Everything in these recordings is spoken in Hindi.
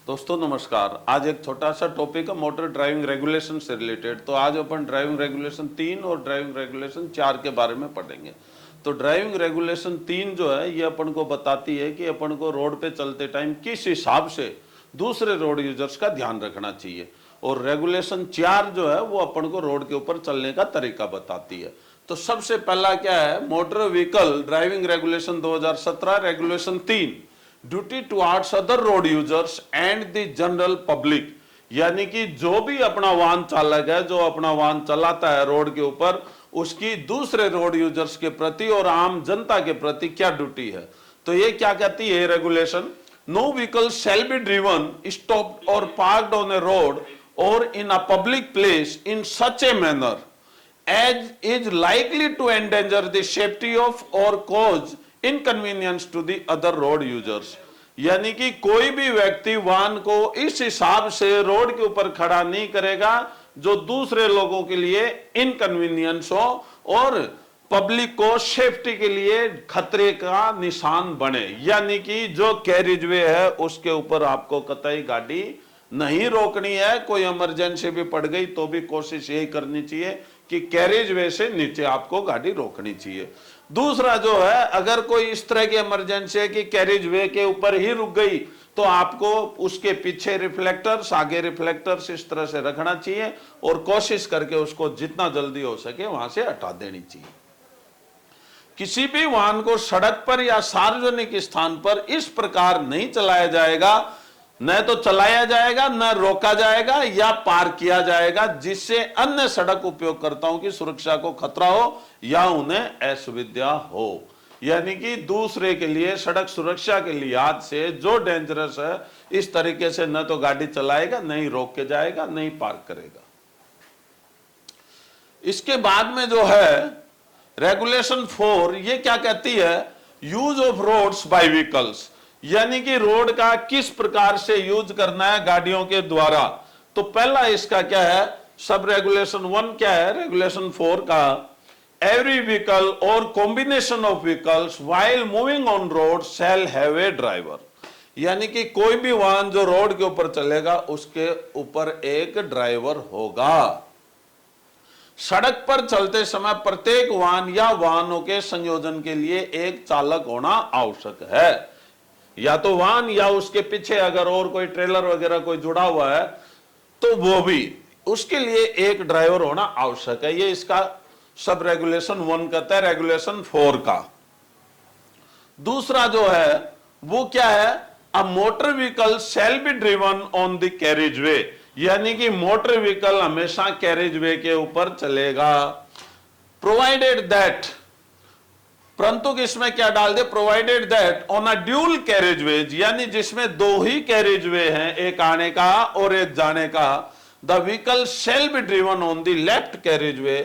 दोस्तों नमस्कार। आज एक छोटा सा टॉपिक है मोटर ड्राइविंग रेगुलेशन से रिलेटेड। तो आज अपन ड्राइविंग रेगुलेशन 3 और ड्राइविंग रेगुलेशन 4 के बारे में पढ़ेंगे। तो ड्राइविंग रेगुलेशन 3 जो है ये अपन को बताती है कि अपन को रोड पे चलते टाइम किस हिसाब से दूसरे रोड यूजर्स का ध्यान रखना चाहिए, और रेगुलेशन 4 जो है वो अपन को रोड के ऊपर चलने का तरीका बताती है। तो सबसे पहला क्या है, motor vehicle driving regulation 2017 regulation 3, duty towards other road users and the general public. यानी कि जो भी अपना वाहन चालक है, जो अपना वाहन चलाता है रोड के ऊपर, उसकी दूसरे रोड यूजर्स के प्रति और आम जनता के प्रति क्या ड्यूटी है। तो ये क्या कहती है regulation, no vehicle shall be driven, stopped और पार्क्ड ऑन ए रोड और in a public place in such a manner as is likely to endanger the safety of or cause inconvenience to the other road users। यानी कि कोई भी व्यक्ति वाहन को इस हिसाब से रोड के ऊपर खड़ा नहीं करेगा जो दूसरे लोगों के लिए इनकन्वीनियंस हो और पब्लिक को सेफ्टी के लिए खतरे का निशान बने। यानी कि जो कैरिज वे है उसके ऊपर आपको कतई गाड़ी नहीं रोकनी है। कोई इमरजेंसी भी पड़ गई तो भी कोशिश यही करनी चाहिए कि कैरेज वे से नीचे आपको गाड़ी रोकनी चाहिए। दूसरा जो है, अगर कोई इस तरह की इमरजेंसी है कि कैरेज वे के ऊपर ही रुक गई तो आपको उसके पीछे रिफ्लेक्टर्स, आगे रिफ्लेक्टर्स इस तरह से रखना चाहिए और कोशिश करके उसको जितना जल्दी हो सके वहां से हटा देनी चाहिए। किसी भी वाहन को सड़क पर या सार्वजनिक स्थान पर इस प्रकार नहीं चलाया जाएगा, न तो चलाया जाएगा, न रोका जाएगा या पार किया जाएगा जिससे अन्य सड़क उपयोगकर्ताओं की सुरक्षा को खतरा हो या उन्हें असुविधा हो। यानी कि दूसरे के लिए सड़क सुरक्षा के लिहाज से जो डेंजरस है, इस तरीके से न तो गाड़ी चलाएगा, नहीं रोक के जाएगा, नहीं पार करेगा। इसके बाद में जो है रेगुलेशन 4, ये क्या कहती है, use of roads by vehicles. यानी कि रोड का किस प्रकार से यूज करना है गाड़ियों के द्वारा। तो पहला इसका क्या है, सब रेगुलेशन 1 क्या है, रेगुलेशन 4 का, एवरी व्हीकल और combination of vehicles while moving on road shall have a driver. यानी कि कोई भी वाहन जो रोड के ऊपर चलेगा उसके ऊपर एक ड्राइवर होगा। सड़क पर चलते समय प्रत्येक वाहन या वाहनों के संयोजन के लिए एक चालक होना आवश्यक है। या तो वाहन या उसके पीछे अगर और कोई ट्रेलर वगैरह कोई जुड़ा हुआ है तो वो भी, उसके लिए एक ड्राइवर होना आवश्यक है। ये इसका सब रेगुलेशन 1 कहता है, रेगुलेशन 4 का। दूसरा जो है वो क्या है, a motor vehicle shall be driven on the carriageway. यानी कि मोटर व्हीकल हमेशा कैरेज वे के ऊपर चलेगा, प्रोवाइडेड दैट, परंतु इसमें क्या डाल दे, provided that on a dual carriageways, यानी जिसमें दो ही कैरेज वे हैं, एक आने का और एक जाने का, the vehicle shall be driven on the left carriage way,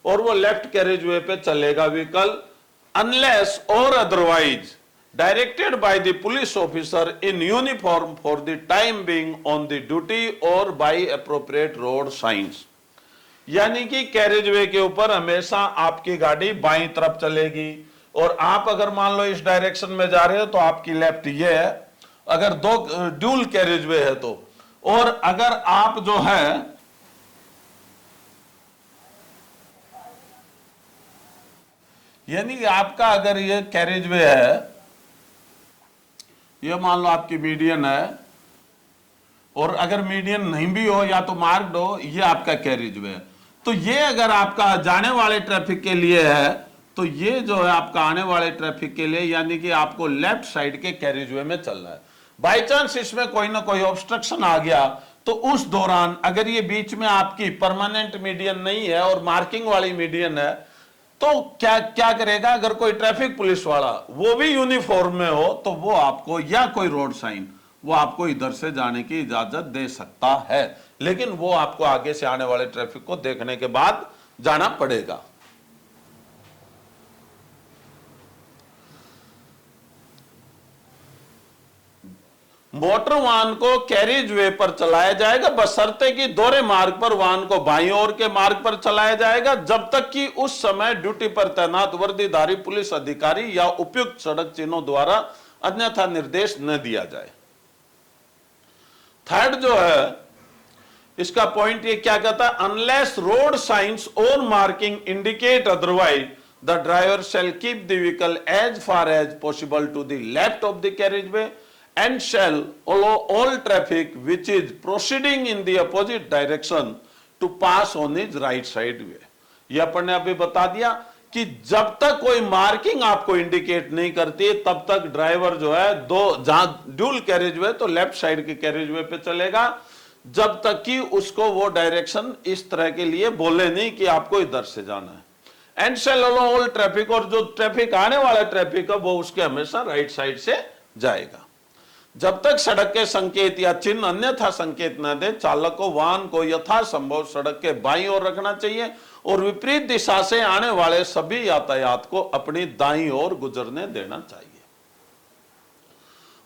और वो लेफ्ट कैरेज वे पे चलेगा व्हीकल, अनलेस और otherwise directed by the police officer in uniform for the time being on the duty और बाय एप्रोप्रिएट रोड साइंस। यानी कि कैरेज वे के ऊपर हमेशा आपकी गाड़ी बाईं तरफ चलेगी, और आप अगर मान लो इस डायरेक्शन में जा रहे हो तो आपकी लेफ्ट ये है, अगर दो ड्यूल कैरेज वे है तो। और अगर आप जो है यानी कि आपका अगर ये कैरेज वे है, ये मान लो आपकी मीडियन है, और अगर मीडियन नहीं भी हो या तो मार्क्ड हो, ये आपका कैरेज वे है। तो ये अगर आपका जाने वाले ट्रैफिक के लिए है तो ये जो है आपका आने वाले ट्रैफिक के लिए, यानी कि आपको लेफ्ट साइड के कैरेज वे में चलना है। बाई चांस इसमें कोई ना कोई ऑब्स्ट्रक्शन आ गया तो उस दौरान अगर ये बीच में आपकी परमानेंट मीडियन नहीं है और मार्किंग वाली मीडियन है तो क्या क्या करेगा, अगर कोई ट्रैफिक पुलिस वाला वो भी यूनिफॉर्म में हो तो वो आपको, या कोई रोड साइन, वो आपको इधर से जाने की इजाजत दे सकता है, लेकिन वो आपको आगे से आने वाले ट्रैफिक को देखने के बाद जाना पड़ेगा। मोटर वाहन को कैरेज वे पर चलाया जाएगा बशर्ते कि दोहरे मार्ग पर वाहन को बाईं ओर के मार्ग पर चलाया जाएगा जब तक कि उस समय ड्यूटी पर तैनात वर्दीधारी पुलिस अधिकारी या उपयुक्त सड़क चिन्हों द्वारा अन्यथा निर्देश न दिया जाए। थर्ड जो है इसका पॉइंट ये क्या कहता है, अनलेस रोड साइंस और marking indicate otherwise the driver shall keep the vehicle as far as possible to the left of the carriageway and shall allow all traffic which is proceeding in the opposite direction to pass on his right side way. ये अपन ने अभी बता दिया कि जब तक कोई मार्किंग आपको इंडिकेट नहीं करती तब तक ड्राइवर जो है जहां ड्यूल कैरेज वे तो लेफ्ट साइड के कैरेज वे पे चलेगा, जब तक कि उसको वो डायरेक्शन इस तरह के लिए बोले नहीं कि आपको इधर से जाना है। And shall allow all traffic, और जो ट्रैफिक आने वाला ट्रैफिक है वो उसके हमेशा राइट साइड से जाएगा। जब तक सड़क के संकेत या चिन्ह अन्यथा संकेत न दे, चालक को वाहन को यथासंभव सड़क के बाईं ओर रखना चाहिए और विपरीत दिशा से आने वाले सभी यातायात को अपनी दाईं ओर गुजरने देना चाहिए।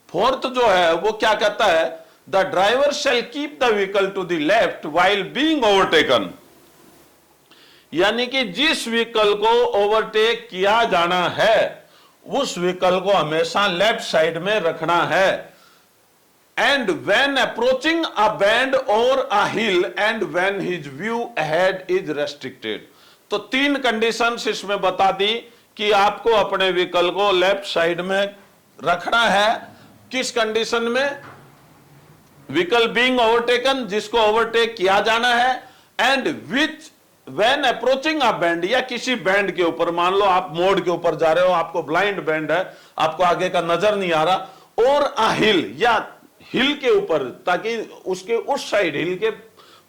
फोर्थ जो है वो क्या कहता है, the driver shall keep the vehicle to the left while being overtaken, यानी कि जिस व्हीकल को ओवरटेक किया जाना है उस व्हीकल को हमेशा लेफ्ट साइड में रखना है। And when approaching a bend or a hill and when his view ahead is restricted. तो तीन कंडीशंस इसमें बता दी कि आपको अपने व्हीकल को लेफ्ट साइड में रखना है। किस कंडीशन में, व्हीकल बीइंग ओवरटेकन, जिसको ओवरटेक किया जाना है, and which when approaching a band, या किसी बैंड के ऊपर, मान लो आप मोड़ के ऊपर जा रहे हो, आपको ब्लाइंड बैंड है, आपको आगे का नजर नहीं आ रहा, और अ हिल, या हिल के ऊपर, ताकि उसके उस साइड हिल के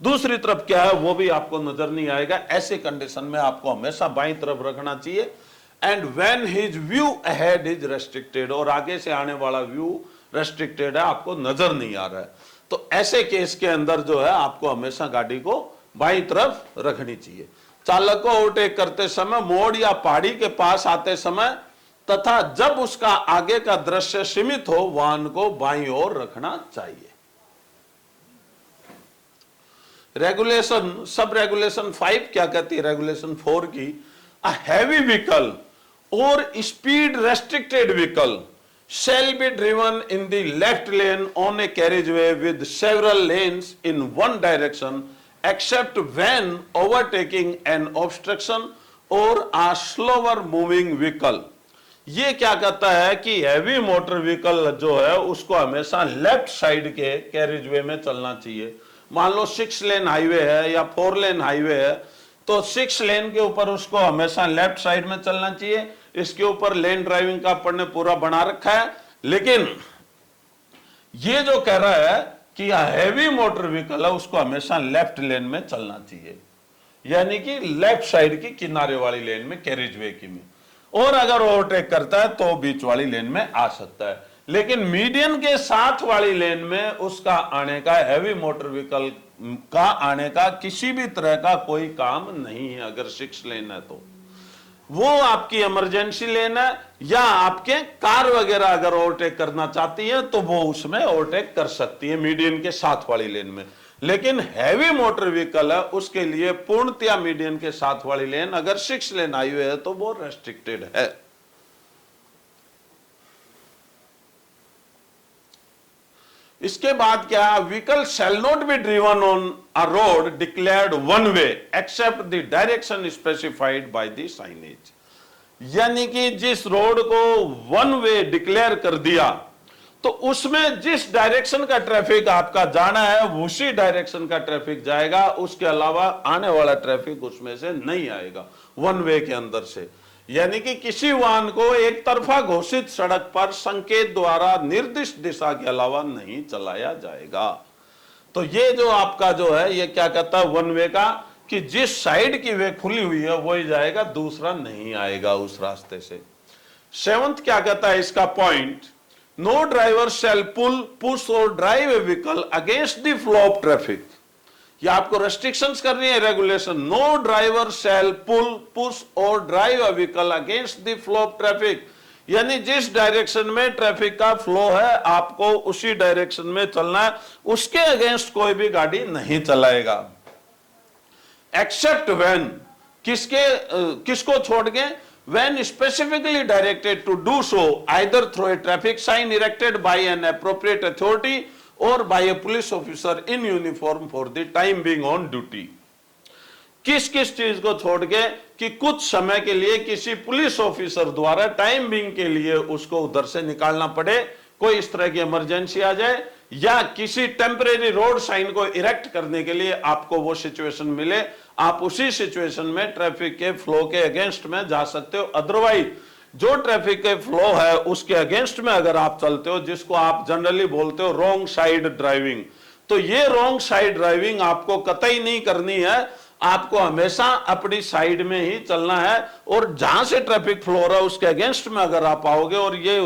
दूसरी तरफ क्या है वो भी आपको नजर नहीं आएगा। ऐसे कंडीशन में आपको हमेशा बाईं तरफ रखना चाहिए। And when his view ahead is restricted, और आगे से आने वाला व्यू रेस्ट्रिक्टेड है, आपको नजर नहीं आ रहा है, तो ऐसे केस के अंदर जो है आपको हमेशा गाड़ी को बाईं तरफ रखनी चाहिए। चालक को ओवरटेक करते समय, मोड़ या पहाड़ी के पास आते समय तथा जब उसका आगे का दृश्य सीमित हो, वाहन को बाईं ओर रखना चाहिए। रेगुलेशन, सब रेगुलेशन 5 क्या कहती है, रेगुलेशन 4 की, अ हैवी व्हीकल और speed restricted vehicle shall be driven in the left lane on a carriageway with several lanes in one direction except when overtaking an obstruction or a slower moving vehicle। ये क्या कहता है कि हैवी मोटर व्हीकल जो है उसको हमेशा लेफ्ट साइड के कैरिजवे में चलना चाहिए। मान लो 6 लेन हाईवे है या 4 लेन हाईवे है, तो 6 लेन के ऊपर उसको हमेशा लेफ्ट साइड में चलना चाहिए। इसके ऊपर लेन ड्राइविंग का अपन ने पूरा बना रखा है, लेकिन ये जो कह रहा है कि हैवी मोटर व्हीकल है उसको हमेशा लेफ्ट लेन में चलना चाहिए, यानी कि लेफ्ट साइड की किनारे वाली लेन में, कैरिजवे की में, और अगर ओवरटेक करता है तो बीच वाली लेन में आ सकता है। लेकिन मीडियन के साथ वाली लेन में उसका आने का, हैवी मोटर व्हीकल का आने का किसी भी तरह का कोई काम नहीं है। अगर 6 लेन है तो वो आपकी इमरजेंसी लेन है, या आपके कार वगैरह अगर ओवरटेक करना चाहती है तो वो उसमें ओवरटेक कर सकती है मीडियन के साथ वाली लेन में। लेकिन हैवी मोटर व्हीकल है उसके लिए पूर्णतया मीडियन के साथ वाली लेन, अगर 6 लेन हाईवे है तो वो रेस्ट्रिक्टेड है। इसके बाद क्या, vehicle shall not be driven on a road declared one way except the direction specified by the signage, यानी कि जिस रोड को वन वे डिक्लेयर कर दिया तो उसमें जिस डायरेक्शन का ट्रैफिक आपका जाना है उसी डायरेक्शन का ट्रैफिक जाएगा, उसके अलावा आने वाला ट्रैफिक उसमें से नहीं आएगा वन वे के अंदर से। यानी कि किसी वाहन को एक तरफा घोषित सड़क पर संकेत द्वारा निर्दिष्ट दिशा के अलावा नहीं चलाया जाएगा। तो ये जो आपका जो है ये क्या कहता है वन वे का, कि जिस साइड की वे खुली हुई है वही जाएगा, दूसरा नहीं आएगा उस रास्ते से। 7th क्या कहता है इसका पॉइंट, नो ड्राइवर शैल पुल, पुश और drive A vehicle against the flow of traffic. ये आपको रेस्ट्रिक्शंस कर रही है रेगुलेशन, नो ड्राइवर शैल पुल, पुश और drive a vehicle against the flow of traffic, यानी जिस डायरेक्शन में ट्रैफिक का फ्लो है आपको उसी डायरेक्शन में चलना है, उसके अगेंस्ट कोई भी गाड़ी नहीं चलाएगा। एक्सेप्ट व्हेन, किसको छोड़ के, when specifically directed to do so either through a traffic sign erected by an appropriate authority और by a police officer in uniform for the time being on duty. किस किस चीज को छोड़ के कि कुछ समय के लिए किसी पुलिस ऑफिसर द्वारा टाइम बीइंग के लिए उसको उधर से निकालना पड़े, कोई इस तरह की इमरजेंसी आ जाए, या किसी टेम्परेरी रोड साइन को इरेक्ट करने के लिए आपको वो सिचुएशन मिले, आप उसी सिचुएशन में ट्रैफिक के फ्लो के अगेंस्ट में जा सकते हो। अदरवाइज जो ट्रैफिक के फ्लो है उसके अगेंस्ट में अगर आप चलते हो, जिसको आप जनरली बोलते हो रॉन्ग साइड ड्राइविंग, तो ये रॉन्ग साइड ड्राइविंग आपको कतई नहीं करनी है। आपको हमेशा अपनी साइड में ही चलना है, और जहां से ट्रैफिक फ्लो हो रहा है उसके अगेंस्ट में अगर आप आओगे और ये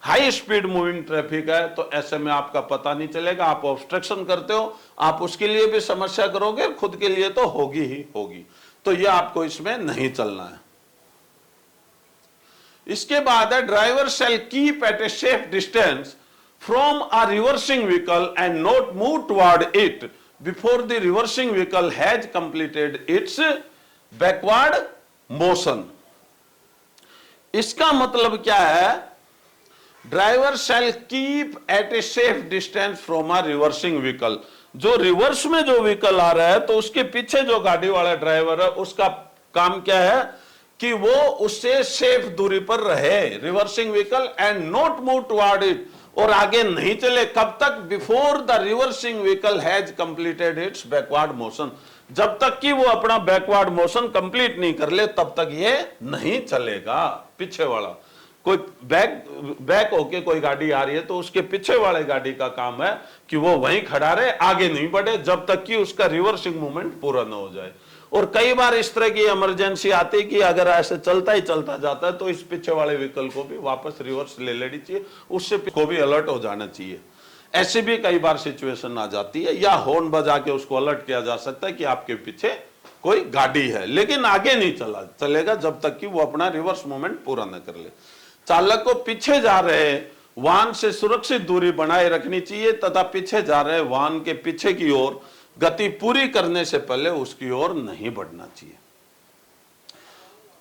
हाई स्पीड मूविंग ट्रैफिक है, तो ऐसे में आपका पता नहीं चलेगा, आप ऑब्स्ट्रक्शन करते हो, आप उसके लिए भी समस्या करोगे, खुद के लिए तो होगी ही होगी। तो ये आपको इसमें नहीं चलना है। इसके बाद है driver shall keep at a safe distance from a reversing vehicle and not move toward it before the reversing vehicle has completed its backward motion. इसका मतलब क्या है, driver shall keep at a safe distance from a reversing vehicle. जो रिवर्स में जो व्हीकल आ रहा है तो उसके पीछे जो गाड़ी वाला ड्राइवर है उसका काम क्या है कि वो उससे सेफ दूरी पर रहे, reversing vehicle, and not move toward it, और आगे नहीं चले। कब तक? Before the reversing vehicle has completed its backward motion. जब तक कि वो अपना बैकवर्ड मोशन कंप्लीट नहीं कर ले तब तक ये नहीं चलेगा। पीछे वाला कोई बैक होके कोई गाड़ी आ रही है तो उसके पीछे वाले गाड़ी का काम है कि वो वहीं खड़ा रहे, आगे नहीं बढ़े जब तक कि उसका रिवर्सिंग मूवमेंट पूरा न हो जाए। और कई बार इस तरह की इमरजेंसी आती है कि अगर ऐसे चलता ही चलता जाता है तो इस पीछे वाले व्हीकल को भी वापस रिवर्स ले लेनी चाहिए, उससे को भी अलर्ट हो जाना चाहिए। ऐसी भी कई बार सिचुएशन आ जाती है, या हॉर्न बजा के उसको अलर्ट किया जा सकता है कि आपके पीछे कोई गाड़ी है, लेकिन आगे नहीं चलेगा जब तक कि वो अपना रिवर्स मूवमेंट पूरा न कर ले। चालक को पीछे जा रहे वाहन से सुरक्षित दूरी बनाए रखनी चाहिए तथा पीछे जा रहे वाहन के पीछे की ओर गति पूरी करने से पहले उसकी ओर नहीं बढ़ना चाहिए।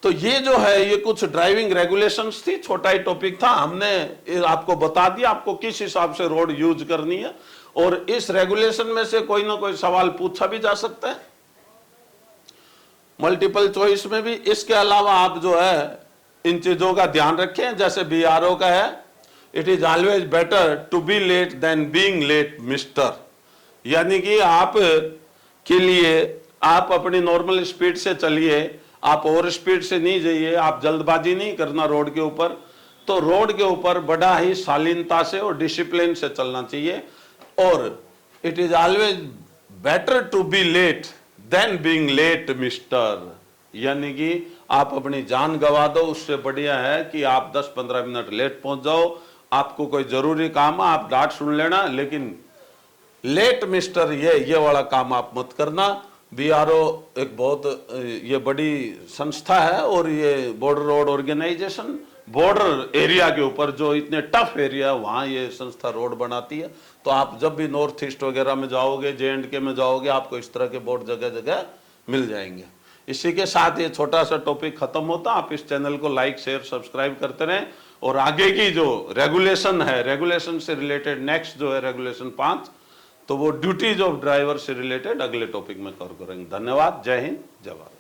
तो ये जो है ये कुछ ड्राइविंग रेगुलेशंस थी, छोटा ही टॉपिक था, हमने आपको बता दिया आपको किस हिसाब से रोड यूज करनी है, और इस रेगुलेशन में से कोई ना कोई सवाल पूछा भी जा सकता है मल्टीपल चॉइस में भी। इसके अलावा आप जो है इन चीजों का ध्यान रखें, जैसे BRO का है, it is always better to be late than being late mister, यानी कि आप के लिए आप अपनी नॉर्मल स्पीड से चलिए, आप ओवर स्पीड से नहीं जाइए, आप जल्दबाजी नहीं करना रोड के ऊपर। तो रोड के ऊपर बड़ा ही शालीनता से और डिसिप्लिन से चलना चाहिए, और it is always better to be late than being late mister, यानी कि आप अपनी जान गवा दो, उससे बढ़िया है कि आप 10-15 मिनट लेट पहुंच जाओ। आपको कोई जरूरी काम है आप डांट सुन लेना, लेकिन लेट मिस्टर ये वाला काम आप मत करना। BRO एक बहुत ये बड़ी संस्था है, और ये border road organisation border area के ऊपर जो इतने टफ एरिया है वहां ये संस्था रोड बनाती है। तो आप जब भी नॉर्थ ईस्ट वगैरह में जाओगे, JNK में जाओगे, आपको इस तरह के बोर्ड जगह जगह मिल जाएंगे। इसी के साथ ये छोटा सा टॉपिक खत्म होता। आप इस चैनल को लाइक शेयर सब्सक्राइब करते रहें, और आगे की जो रेगुलेशन है, रेगुलेशन से रिलेटेड नेक्स्ट जो है रेगुलेशन 5, तो वो ड्यूटीज ऑफ ड्राइवर से रिलेटेड अगले टॉपिक में कवर करेंगे। धन्यवाद। जय हिंद, जय भारत।